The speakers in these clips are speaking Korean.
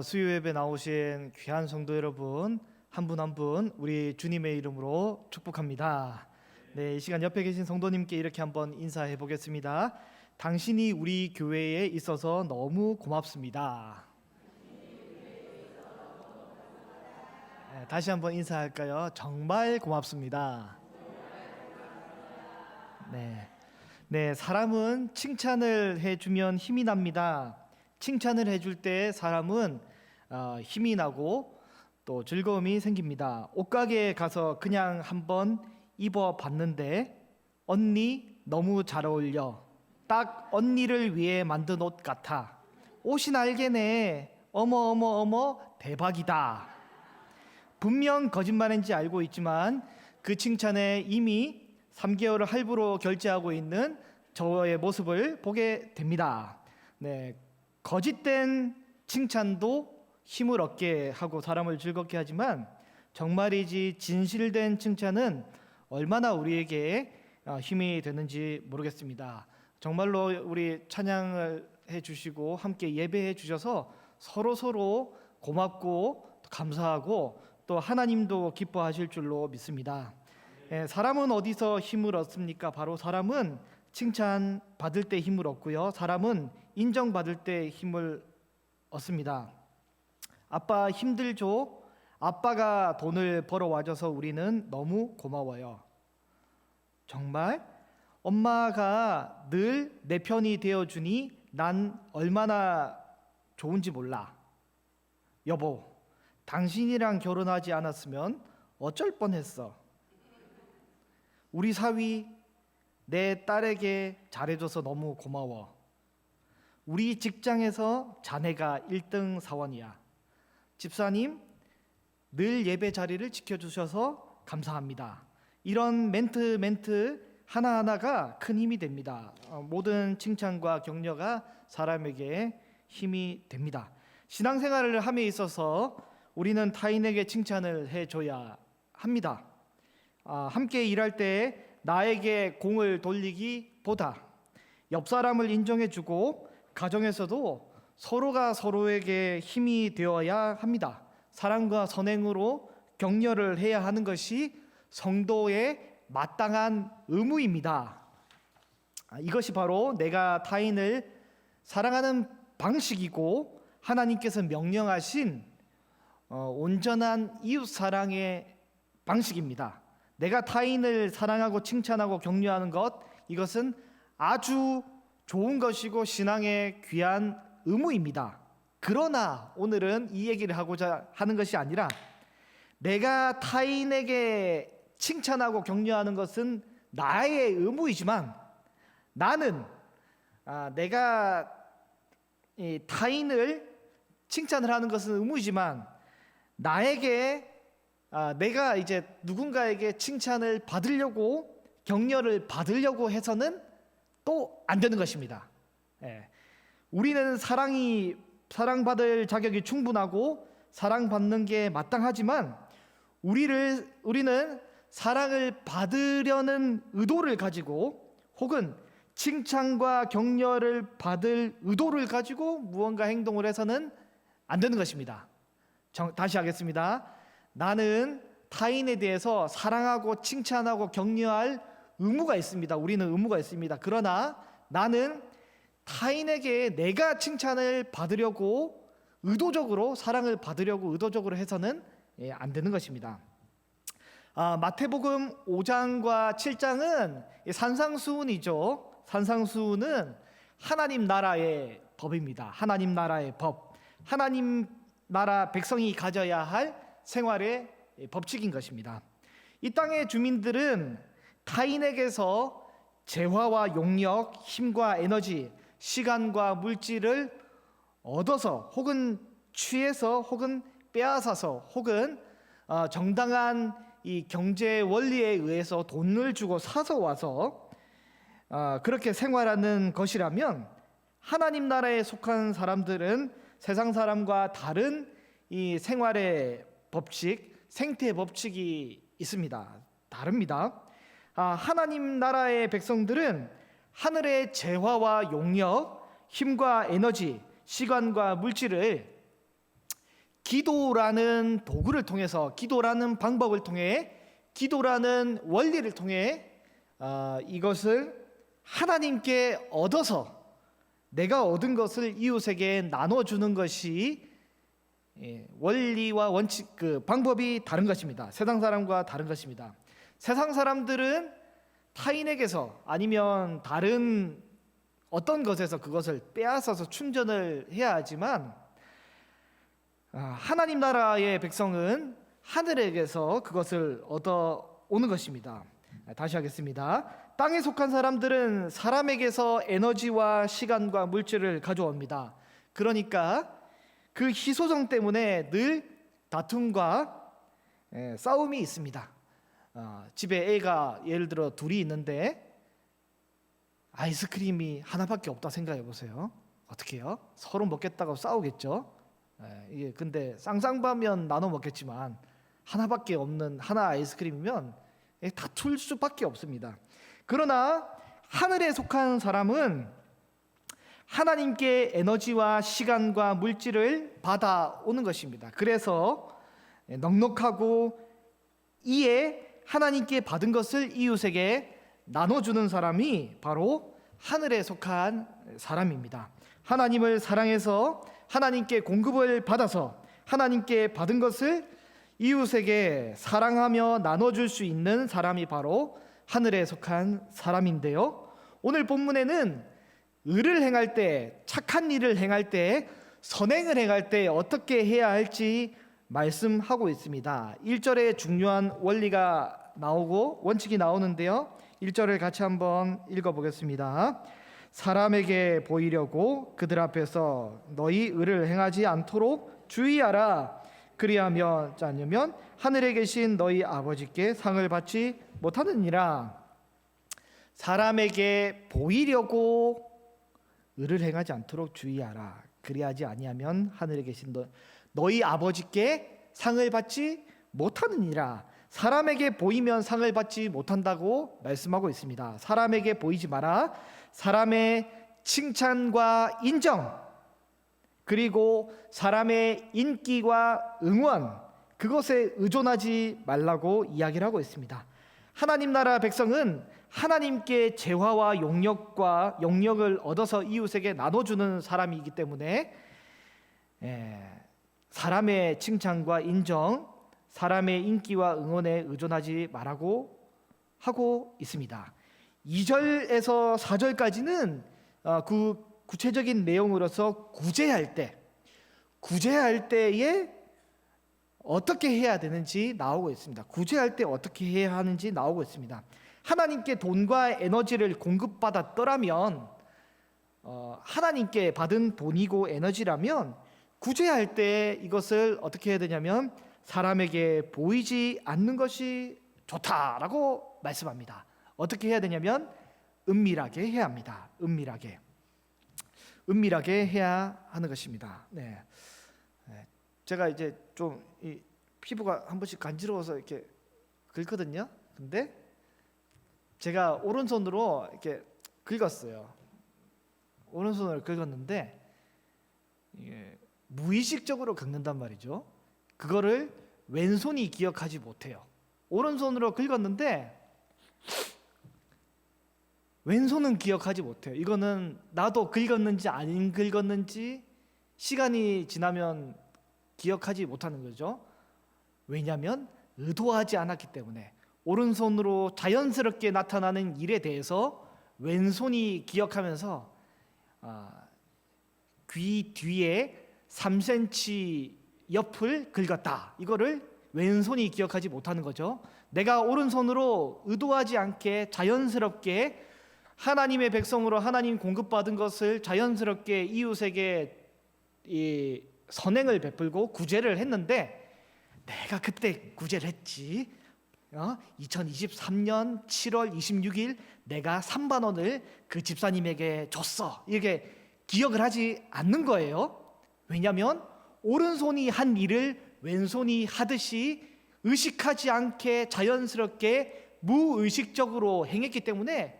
수요 예배 나오신 귀한 성도 여러분 한 분 한 분 우리 주님의 이름으로 축복합니다. 네, 이 시간 옆에 계신 성도님께 이렇게 한번 인사해 보겠습니다. 당신이 우리 교회에 있어서 너무 고맙습니다. 네, 다시 한번 인사할까요? 정말 고맙습니다. 네, 사람은 칭찬을 해주면 힘이 납니다. 칭찬을 해줄 때 사람은 힘이 나고 또 즐거움이 생깁니다. 옷가게에 가서 그냥 한번 입어봤는데 언니 너무 잘 어울려. 딱 언니를 위해 만든 옷 같아. 옷이 날개네. 어머 대박이다. 분명 거짓말인지 알고 있지만 그 칭찬에 이미 3개월을 할부로 결제하고 있는 저의 모습을 보게 됩니다. 네, 거짓된 칭찬도 힘을 얻게 하고 사람을 즐겁게 하지만 정말이지 진실된 칭찬은 얼마나 우리에게 힘이 되는지 모르겠습니다. 정말로 우리 찬양을 해주시고 함께 예배해 주셔서 서로 고맙고 감사하고 또 하나님도 기뻐하실 줄로 믿습니다. 사람은 어디서 힘을 얻습니까? 바로 사람은 칭찬 받을 때 힘을 얻고요, 사람은 인정받을 때 힘을 얻습니다. 아빠 힘들죠? 아빠가 돈을 벌어와줘서 우리는 너무 고마워요. 정말? 엄마가 늘 내 편이 되어주니 난 얼마나 좋은지 몰라. 여보, 당신이랑 결혼하지 않았으면 어쩔 뻔했어. 우리 사위 내 딸에게 잘해줘서 너무 고마워. 우리 직장에서 자네가 1등 사원이야. 집사님 늘 예배 자리를 지켜주셔서 감사합니다. 이런 멘트 하나하나가 큰 힘이 됩니다. 모든 칭찬과 격려가 사람에게 힘이 됩니다. 신앙생활을 함에 있어서 우리는 타인에게 칭찬을 해줘야 합니다. 함께 일할 때 나에게 공을 돌리기보다 옆 사람을 인정해주고 가정에서도 서로가 서로에게 힘이 되어야 합니다. 사랑과 선행으로 격려를 해야 하는 것이 성도의 마땅한 의무입니다. 이것이 바로 내가 타인을 사랑하는 방식이고 하나님께서 명령하신 온전한 이웃사랑의 방식입니다. 내가 타인을 사랑하고 칭찬하고 격려하는 것, 이것은 아주 좋은 것이고 신앙의 귀한 의무입니다. 그러나 오늘은 이 얘기를 하고자 하는 것이 아니라 내가 타인에게 칭찬하고 격려하는 것은 나의 의무이지만 나는 내가 타인을 칭찬을 하는 것은 의무이지만 나에게 내가 이제 누군가에게 칭찬을 받으려고 격려를 받으려고 해서는 또 안 되는 것입니다. 우리는 사랑받을 자격이 충분하고 사랑받는 게 마땅하지만 우리는 사랑을 받으려는 의도를 가지고 혹은 칭찬과 격려를 받을 의도를 가지고 무언가 행동을 해서는 안 되는 것입니다. 다시 하겠습니다. 나는 타인에 대해서 사랑하고 칭찬하고 격려할 의무가 있습니다. 우리는 의무가 있습니다. 그러나 나는 타인에게 내가 칭찬을 받으려고 의도적으로 사랑을 받으려고 의도적으로 해서는 안 되는 것입니다. 마태복음 5장과 7장은 산상수훈이죠. 산상수훈은 하나님 나라의 법입니다. 하나님 나라의 법, 하나님 나라 백성이 가져야 할 생활의 법칙인 것입니다. 이 땅의 주민들은 타인에게서 재화와 용력, 힘과 에너지, 시간과 물질을 얻어서 혹은 취해서 혹은 빼앗아서 혹은 정당한 이 경제 원리에 의해서 돈을 주고 사서 와서 그렇게 생활하는 것이라면 하나님 나라에 속한 사람들은 세상 사람과 다른 이 생활의 법칙, 생태의 법칙이 있습니다. 다릅니다. 하나님 나라의 백성들은 하늘의 재화와 용력, 힘과 에너지, 시간과 물질을 기도라는 도구를 통해서, 기도라는 방법을 통해, 기도라는 원리를 통해 이것을 하나님께 얻어서 내가 얻은 것을 이웃에게 나눠주는 것이 원리와 원칙, 그 방법이 다른 것입니다. 세상 사람과 다른 것입니다. 세상 사람들은 타인에게서 아니면 다른 어떤 것에서 그것을 빼앗아서 충전을 해야 하지만 하나님 나라의 백성은 하늘에게서 그것을 얻어오는 것입니다. 다시 하겠습니다. 땅에 속한 사람들은 사람에게서 에너지와 시간과 물질을 가져옵니다. 그러니까 그 희소성 때문에 늘 다툼과 싸움이 있습니다. 집에 애가 예를 들어 둘이 있는데 아이스크림이 하나밖에 없다 생각해 보세요. 어떻게 해요? 서로 먹겠다고 싸우겠죠. 이게 근데 쌍쌍바면 나눠 먹겠지만 하나밖에 없는 하나 아이스크림이면 다툴 수밖에 없습니다. 그러나 하늘에 속한 사람은 하나님께 에너지와 시간과 물질을 받아오는 것입니다. 그래서 넉넉하고 이에 하나님께 받은 것을 이웃에게 나눠주는 사람이 바로 하늘에 속한 사람입니다. 하나님을 사랑해서 하나님께 공급을 받아서 하나님께 받은 것을 이웃에게 사랑하며 나눠줄 수 있는 사람이 바로 하늘에 속한 사람인데요, 오늘 본문에는 의를 행할 때, 착한 일을 행할 때, 선행을 행할 때 어떻게 해야 할지 말씀하고 있습니다. 1절에 중요한 원리가 나오고 원칙이 나오는데요, 1절을 같이 한번 읽어보겠습니다. 사람에게 보이려고 그들 앞에서 너희 의를 행하지 않도록 주의하라. 그리하면 짜면 하늘에 계신 너희 아버지께 상을 받지 못하느니라. 사람에게 보이려고 의를 행하지 않도록 주의하라. 그리하지 아니하면 하늘에 계신 너희 아버지께 상을 받지 못하느니라. 사람에게 보이면 상을 받지 못한다고 말씀하고 있습니다. 사람에게 보이지 마라. 사람의 칭찬과 인정, 그리고 사람의 인기와 응원, 그것에 의존하지 말라고 이야기를 하고 있습니다. 하나님 나라 백성은 하나님께 재화와 영역을 얻어서 이웃에게 나눠주는 사람이기 때문에 사람의 칭찬과 인정, 사람의 인기와 응원에 의존하지 말라고 하고 있습니다. 2절에서 4절까지는 그 구체적인 내용으로서 구제할 때에 어떻게 해야 되는지 나오고 있습니다. 구제할 때 어떻게 해야 하는지 나오고 있습니다. 하나님께 돈과 에너지를 공급받았더라면, 하나님께 받은 돈이고 에너지라면 구제할 때 이것을 어떻게 해야 되냐면 사람에게 보이지 않는 것이 좋다라고 말씀합니다. 어떻게 해야 되냐면 은밀하게 해야 합니다. 은밀하게 해야 하는 것입니다. 제가 이제 좀 이 피부가 한 번씩 간지러워서 이렇게 긁거든요. 근데 제가 오른손으로 이렇게 긁었어요. 오른손으로 긁었는데 무의식적으로 긁는단 말이죠. 그거를 왼손이 기억하지 못해요. 오른손으로 긁었는데 왼손은 기억하지 못해요. 이거는 나도 긁었는지 안 긁었는지 시간이 지나면 기억하지 못하는 거죠. 왜냐하면 의도하지 않았기 때문에. 오른손으로 자연스럽게 나타나는 일에 대해서 왼손이 기억하면서 귀 뒤에 3cm 옆을 긁었다, 이거를 왼손이 기억하지 못하는 거죠. 내가 오른손으로 의도하지 않게 자연스럽게 하나님의 백성으로 하나님 공급받은 것을 자연스럽게 이웃에게 선행을 베풀고 구제를 했는데, 내가 그때 구제를 했지, 2023년 7월 26일 내가 3만 원을 그 집사님에게 줬어, 이렇게 기억을 하지 않는 거예요. 왜냐하면 오른손이 한 일을 왼손이 하듯이 의식하지 않게 자연스럽게 무의식적으로 행했기 때문에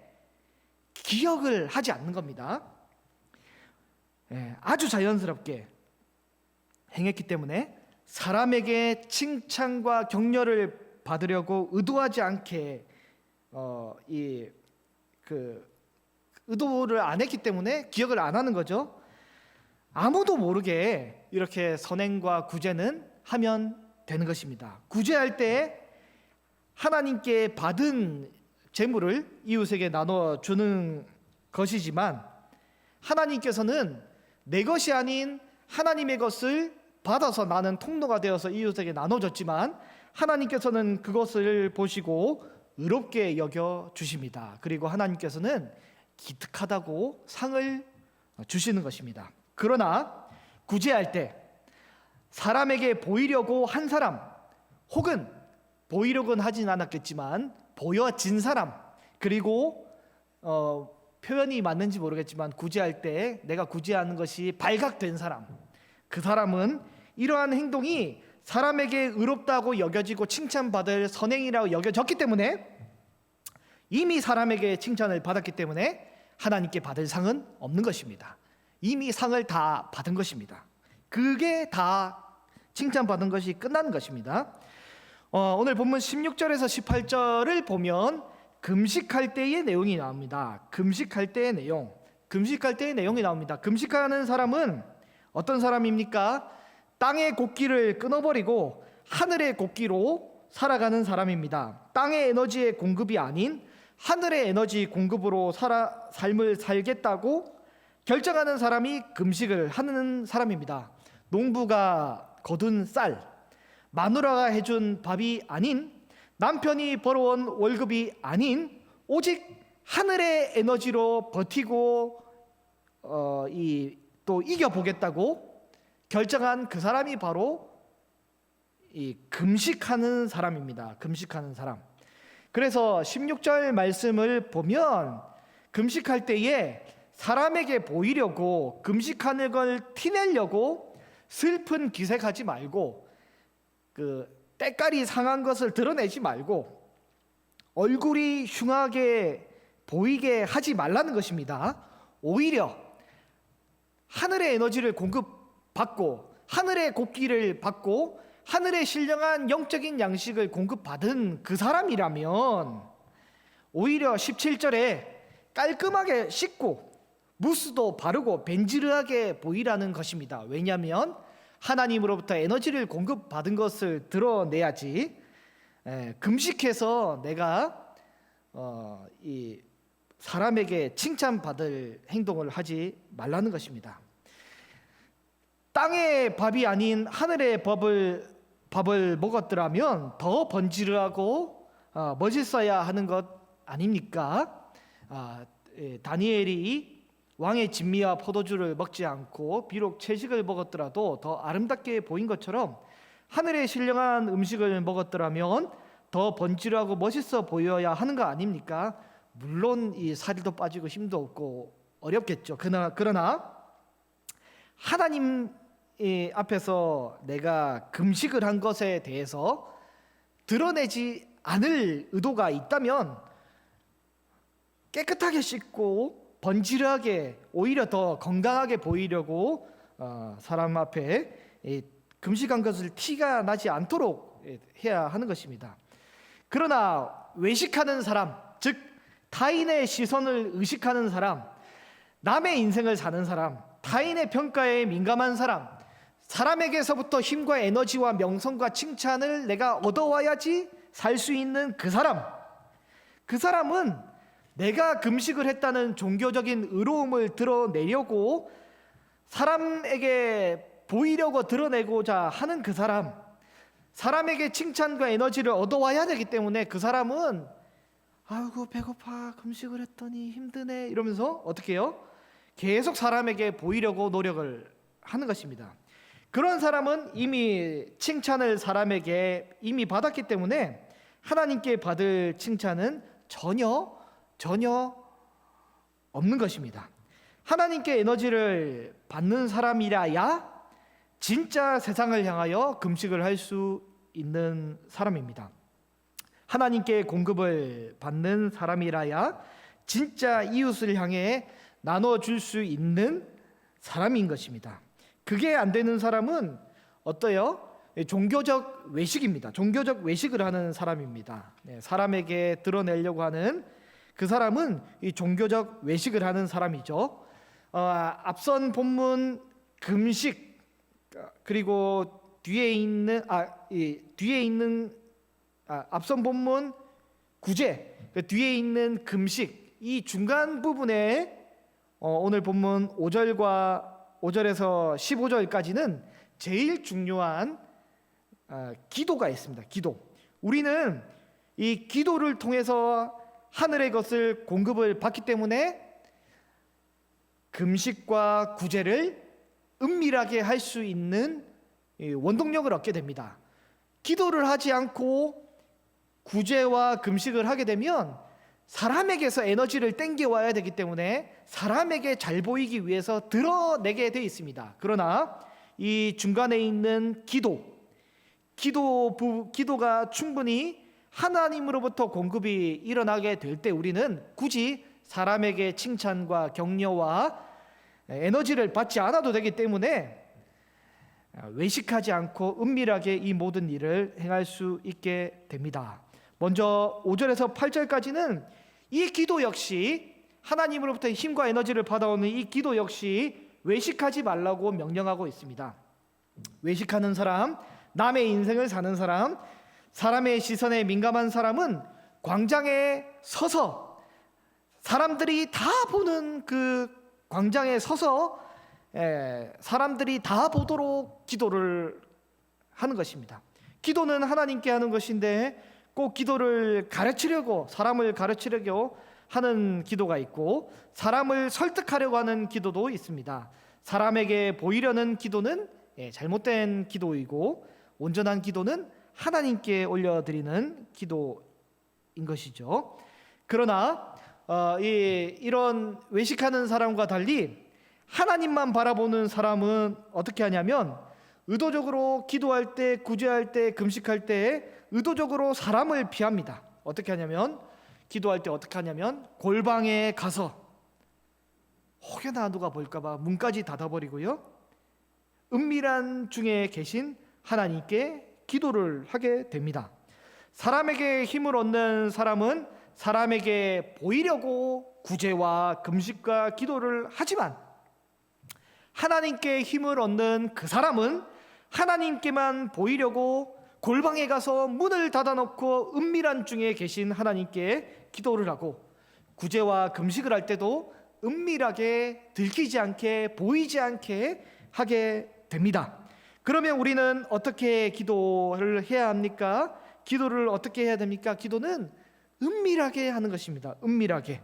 기억을 하지 않는 겁니다. 아주 자연스럽게 행했기 때문에 사람에게 칭찬과 격려를 받으려고 의도하지 않게 의도를 안 했기 때문에 기억을 안 하는 거죠. 아무도 모르게 이렇게 선행과 구제는 하면 되는 것입니다. 구제할 때 하나님께 받은 재물을 이웃에게 나눠주는 것이지만 하나님께서는 내 것이 아닌 하나님의 것을 받아서 나는 통로가 되어서 이웃에게 나눠줬지만 하나님께서는 그것을 보시고 의롭게 여겨주십니다. 그리고 하나님께서는 기특하다고 상을 주시는 것입니다. 그러나 구제할 때 사람에게 보이려고 한 사람 혹은 보이려고는 하진 않았겠지만 보여진 사람, 그리고 표현이 맞는지 모르겠지만 구제할 때 내가 구제하는 것이 발각된 사람, 그 사람은 이러한 행동이 사람에게 의롭다고 여겨지고 칭찬받을 선행이라고 여겨졌기 때문에 이미 사람에게 칭찬을 받았기 때문에 하나님께 받을 상은 없는 것입니다. 이미 상을 다 받은 것입니다. 그게 다 칭찬받은 것이 끝나는 것입니다. 오늘 본문 16절에서 18절을 보면 금식할 때의 내용이 나옵니다. 금식할 때의 내용이 나옵니다. 금식하는 사람은 어떤 사람입니까? 땅의 곡기를 끊어버리고 하늘의 곡기로 살아가는 사람입니다. 땅의 에너지의 공급이 아닌 하늘의 에너지 공급으로 삶을 살겠다고 결정하는 사람이 금식을 하는 사람입니다. 농부가 거둔 쌀, 마누라가 해준 밥이 아닌, 남편이 벌어온 월급이 아닌 오직 하늘의 에너지로 버티고 또 이겨보겠다고 결정한 그 사람이 바로 이 금식하는 사람입니다. 금식하는 사람. 그래서 16절 말씀을 보면 금식할 때에 사람에게 보이려고, 금식하는 걸 티내려고 슬픈 기색하지 말고, 때깔이 상한 것을 드러내지 말고 얼굴이 흉하게 보이게 하지 말라는 것입니다. 오히려 하늘의 에너지를 공급받고 하늘의 곡기를 받고 하늘의 신령한 영적인 양식을 공급받은 그 사람이라면 오히려 17절에 깔끔하게 씻고 무스도 바르고 벤지르하게 보이라는 것입니다. 왜냐하면 하나님으로부터 에너지를 공급받은 것을 드러내야지 금식해서 내가 이 사람에게 칭찬받을 행동을 하지 말라는 것입니다. 땅의 밥이 아닌 하늘의 밥을 먹었더라면 더 번지르하고 멋있어야 하는 것 아닙니까? 다니엘이 왕의 진미와 포도주를 먹지 않고 비록 채식을 먹었더라도 더 아름답게 보인 것처럼 하늘의 신령한 음식을 먹었더라면 더 번지르하고 멋있어 보여야 하는 거 아닙니까? 물론 이 살도 빠지고 힘도 없고 어렵겠죠. 그러나 하나님 앞에서 내가 금식을 한 것에 대해서 드러내지 않을 의도가 있다면 깨끗하게 씻고 번지르하게 오히려 더 건강하게 보이려고 사람 앞에 금식한 것을 티가 나지 않도록 해야 하는 것입니다. 그러나 외식하는 사람, 즉 타인의 시선을 의식하는 사람, 남의 인생을 사는 사람, 타인의 평가에 민감한 사람, 사람에게서부터 힘과 에너지와 명성과 칭찬을 내가 얻어와야지 살 수 있는 그 사람은 내가 금식을 했다는 종교적인 의로움을 드러내려고 사람에게 보이려고 드러내고자 하는 그 사람, 사람에게 칭찬과 에너지를 얻어와야 되기 때문에 그 사람은 아이고 배고파, 금식을 했더니 힘드네 이러면서 어떻게 해요? 계속 사람에게 보이려고 노력을 하는 것입니다. 그런 사람은 이미 칭찬을 사람에게 이미 받았기 때문에 하나님께 받을 칭찬은 전혀 없는 것입니다. 하나님께 에너지를 받는 사람이라야 진짜 세상을 향하여 금식을 할 수 있는 사람입니다. 하나님께 공급을 받는 사람이라야 진짜 이웃을 향해 나눠줄 수 있는 사람인 것입니다. 그게 안 되는 사람은 어때요? 종교적 외식입니다. 종교적 외식을 하는 사람입니다. 사람에게 드러내려고 하는 그 사람은 이 종교적 외식을 하는 사람이죠. 앞선 본문 금식, 그리고 뒤에 있는 앞선 본문 구제, 뒤에 있는 금식, 이 중간 부분에 오늘 본문 5절에서 15절까지는 제일 중요한 기도가 있습니다. 기도. 우리는 이 기도를 통해서 하늘의 것을 공급을 받기 때문에 금식과 구제를 은밀하게 할 수 있는 원동력을 얻게 됩니다. 기도를 하지 않고 구제와 금식을 하게 되면 사람에게서 에너지를 땡겨와야 되기 때문에 사람에게 잘 보이기 위해서 드러내게 되어 있습니다. 그러나 이 중간에 있는 기도가 충분히 하나님으로부터 공급이 일어나게 될 때 우리는 굳이 사람에게 칭찬과 격려와 에너지를 받지 않아도 되기 때문에 외식하지 않고 은밀하게 이 모든 일을 행할 수 있게 됩니다. 먼저 5절에서 8절까지는 이 기도 역시 하나님으로부터 힘과 에너지를 받아오는 이 기도 역시 외식하지 말라고 명령하고 있습니다. 외식하는 사람, 남의 인생을 사는 사람, 사람의 시선에 민감한 사람은 광장에 서서 사람들이 다 보는 그 광장에 서서 사람들이 다 보도록 기도를 하는 것입니다. 기도는 하나님께 하는 것인데 꼭 기도를 가르치려고, 사람을 가르치려고 하는 기도가 있고 사람을 설득하려고 하는 기도도 있습니다. 사람에게 보이려는 기도는 잘못된 기도이고 온전한 기도는 하나님께 올려드리는 기도인 것이죠. 그러나 이런 외식하는 사람과 달리 하나님만 바라보는 사람은 어떻게 하냐면 의도적으로 기도할 때, 구제할 때, 금식할 때 의도적으로 사람을 피합니다. 어떻게 하냐면 기도할 때 어떻게 하냐면 골방에 가서 혹여나 누가 볼까봐 문까지 닫아버리고요, 은밀한 중에 계신 하나님께 기도를 하게 됩니다. 사람에게 힘을 얻는 사람은 사람에게 보이려고 구제와 금식과 기도를 하지만 하나님께 힘을 얻는 그 사람은 하나님께만 보이려고 골방에 가서 문을 닫아놓고 은밀한 중에 계신 하나님께 기도를 하고 구제와 금식을 할 때도 은밀하게 들키지 않게 보이지 않게 하게 됩니다. 그러면 우리는 어떻게 기도를 해야 합니까? 기도를 어떻게 해야 됩니까? 기도는 은밀하게 하는 것입니다. 은밀하게.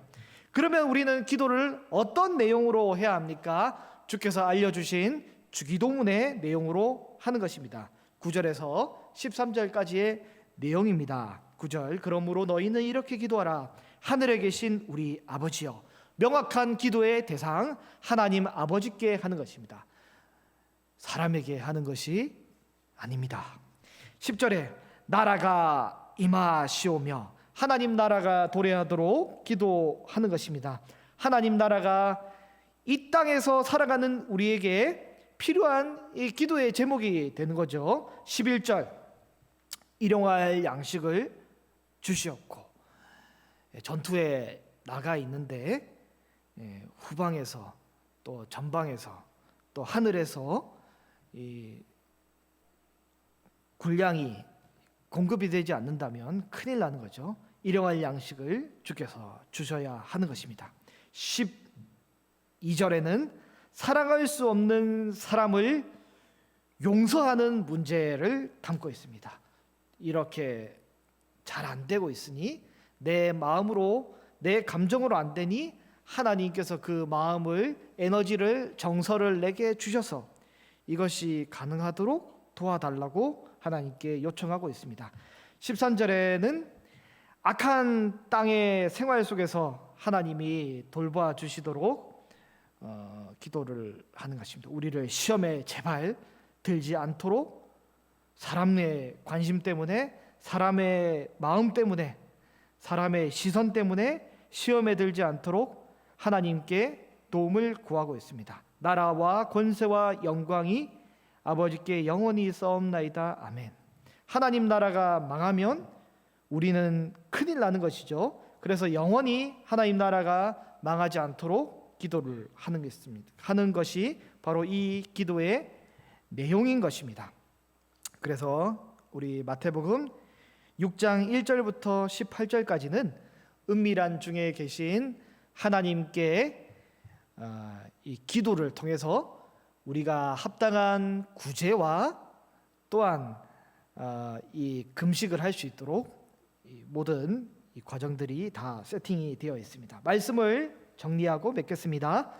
그러면 우리는 기도를 어떤 내용으로 해야 합니까? 주께서 알려주신 주기도문의 내용으로 하는 것입니다. 9절에서 13절까지의 내용입니다. 9절, 그러므로 너희는 이렇게 기도하라. 하늘에 계신 우리 아버지여. 명확한 기도의 대상 하나님 아버지께 하는 것입니다. 사람에게 하는 것이 아닙니다. 10절에 나라가 임하시오며, 하나님 나라가 도래하도록 기도하는 것입니다. 하나님 나라가 이 땅에서 살아가는 우리에게 필요한 이 기도의 제목이 되는 거죠. 11절, 일용할 양식을 주시옵고. 전투에 나가 있는데 후방에서 또 전방에서 또 하늘에서 이 군량이 공급이 되지 않는다면 큰일 나는 거죠. 일용할 양식을 주께서 주셔야 하는 것입니다. 12절에는 사랑할 수 없는 사람을 용서하는 문제를 담고 있습니다. 이렇게 잘 안 되고 있으니, 내 마음으로, 내 감정으로 안 되니 하나님께서 그 마음을, 에너지를, 정서를 내게 주셔서 이것이 가능하도록 도와달라고 하나님께 요청하고 있습니다. 13절에는 악한 땅의 생활 속에서 하나님이 돌봐 주시도록 기도를 하는 것입니다. 우리를 시험에 제발 들지 않도록 사람의 관심 때문에, 사람의 마음 때문에, 사람의 시선 때문에 시험에 들지 않도록 하나님께 도움을 구하고 있습니다. 나라와 권세와 영광이 아버지께 영원히 싸움나이다. 아멘. 하나님 나라가 망하면 우리는 큰일 나는 것이죠. 그래서 영원히 하나님 나라가 망하지 않도록 기도를 하는 것이 바로 이 기도의 내용인 것입니다. 그래서 우리 마태복음 6장 1절부터 18절까지는 은밀한 중에 계신 하나님께 이 기도를 통해서 우리가 합당한 구제와 또한 이 금식을 할 수 있도록 모든 이 과정들이 다 세팅이 되어 있습니다. 말씀을 정리하고 맺겠습니다.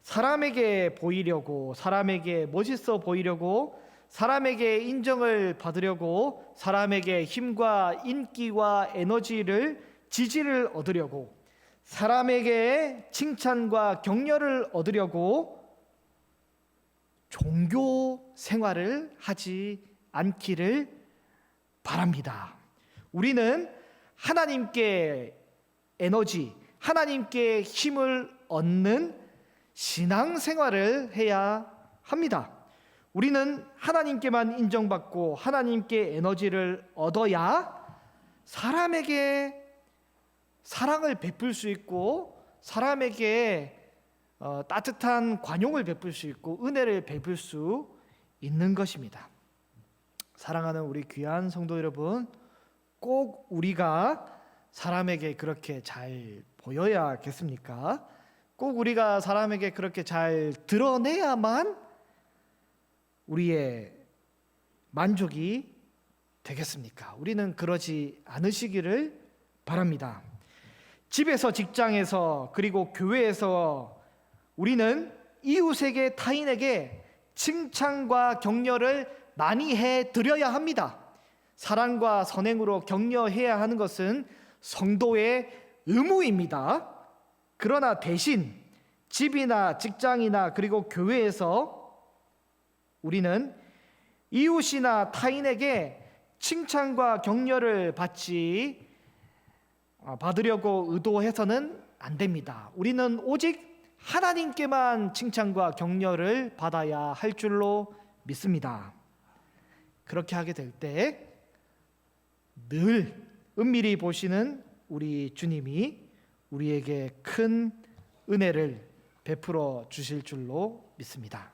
사람에게 보이려고, 사람에게 멋있어 보이려고, 사람에게 인정을 받으려고, 사람에게 힘과 인기와 에너지를, 지지를 얻으려고, 사람에게 칭찬과 격려를 얻으려고 종교 생활을 하지 않기를 바랍니다. 우리는 하나님께 에너지, 하나님께 힘을 얻는 신앙생활을 해야 합니다. 우리는 하나님께만 인정받고 하나님께 에너지를 얻어야 사람에게 사랑을 베풀 수 있고 사람에게 따뜻한 관용을 베풀 수 있고 은혜를 베풀 수 있는 것입니다. 사랑하는 우리 귀한 성도 여러분, 꼭 우리가 사람에게 그렇게 잘 보여야겠습니까? 꼭 우리가 사람에게 그렇게 잘 드러내야만 우리의 만족이 되겠습니까? 우리는 그러지 않으시기를 바랍니다. 집에서, 직장에서, 그리고 교회에서 우리는 이웃에게, 타인에게 칭찬과 격려를 많이 해드려야 합니다. 사랑과 선행으로 격려해야 하는 것은 성도의 의무입니다. 그러나 대신 집이나 직장이나 그리고 교회에서 우리는 이웃이나 타인에게 칭찬과 격려를 받으려고 의도해서는 안 됩니다. 우리는 오직 하나님께만 칭찬과 격려를 받아야 할 줄로 믿습니다. 그렇게 하게 될 때 늘 은밀히 보시는 우리 주님이 우리에게 큰 은혜를 베풀어 주실 줄로 믿습니다.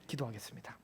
기도하겠습니다.